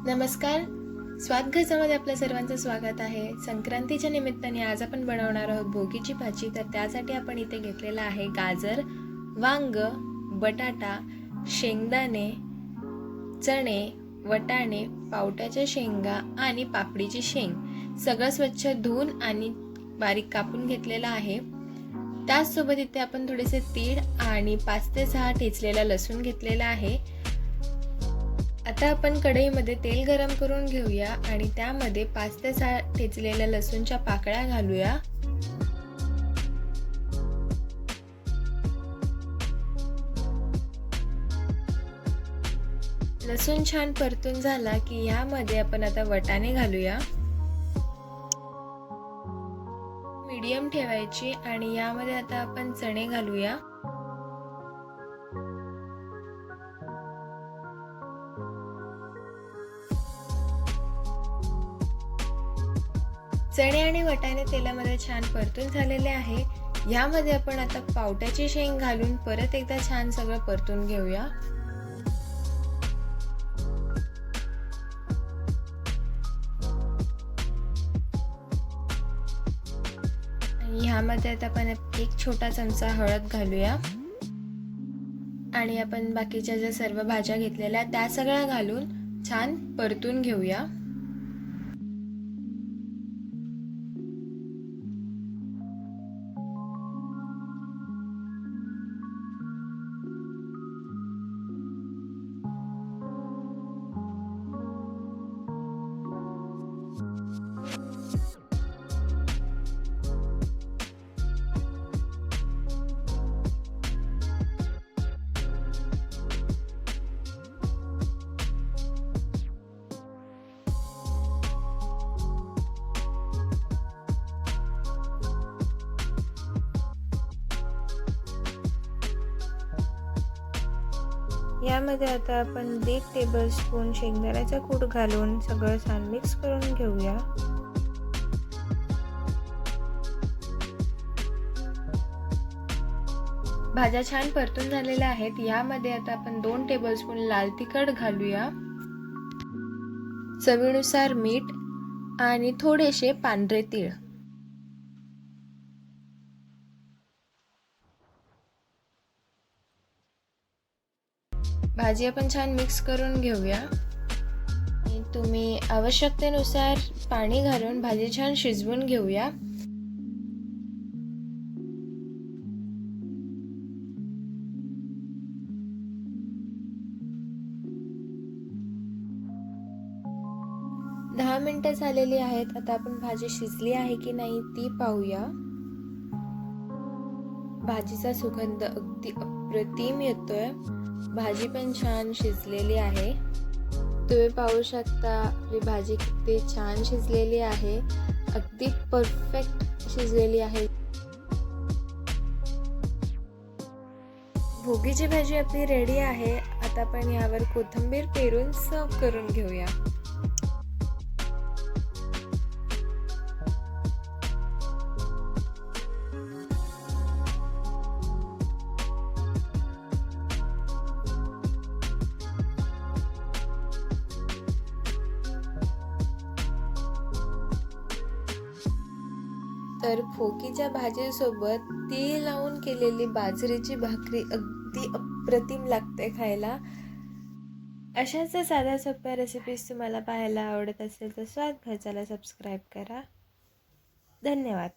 नमस्कार. स्वाद घरच्यामध्ये आपल्या सर्वांचं स्वागत आहे. संक्रांतीच्या निमित्ताने आज आपण बनवणार आहोत भोगीची भाजी. तर त्यासाठी आपण इथे घेतलेला आहे गाजर, वांग, बटाटा, शेंगदाणे, चणे, वटाणे, पावट्याच्या शेंगा आणि पापडीची शेंग. सगळं स्वच्छ धुवून आणि बारीक कापून घेतलेलं आहे. त्याचसोबत इथे आपण थोडेसे तीळ आणि 5 ते 6 ठेचलेला लसूण घेतलेला आहे. आता आपण कढईमध्ये तेल गरम करून घेऊया आणि त्यामध्ये 5 ते 6 ठेचलेल्या लसूणच्या पाकळ्या घालूया. लसूण छान परतून झाला की यामध्ये आपण आता वटाणे घालूया. मीडियम ठेवायची आणि यामध्ये आता आपण चणे घालूया. चणे आणि वटाणे तेलामध्ये छान परतून झालेले आहे. यामध्ये आपण आता पावट्याची शेंग घालून परत एकदा छान सगळं परतून घेऊया. ह्यामध्ये आता आपण 1 छोटा चमचा हळद घालूया आणि आपण बाकीच्या ज्या सर्व भाज्या घेतलेल्या त्या सगळ्या घालून छान परतून घेऊया. यामध्ये आता आपण 1 टेबलस्पून शेंगदाण्याचा कूट घालून सगळं छान मिक्स करून घेऊया. भाज्या छान परतून झालेल्या आहेत. यामध्ये आता आपण 2 टेबलस्पून लाल तिखट घालूया, चवीनुसार मीठ आणि थोडेसे पांढरे तीळ. भाजी आपण छान मिक्स करून घेऊया. तुम्ही आवश्यकतेनुसार पाणी घालून भाजी छान शिजवून घेऊया. दहा मिनिटं झालेली आहेत. आता आपण भाजी शिजली आहे की नाही ती पाहूया. भाजीचा सुगंध अगदी अप्रतिम येतोय. भाजी पण छान शिजलेली आहे. तुम्ही पाहू शकता आपली भाजी किती छान शिजलेली आहे. अगदी परफेक्ट शिजलेली आहे. भोगीची भाजी आपली रेडी आहे. आता आपण यावर कोथिंबीर पेरून सर्व करून घेऊया. तर भोगीच्या भाजीसोबत तीळ लावून केलेली बाजरीची भाकरी अगदी अप्रतिम लागते खायला. अशाच साध्या सोप्या रेसिपीज तुम्हाला पाहायला आवडत असेल तर स्वाद घरच्याला सबस्क्राईब करा. धन्यवाद.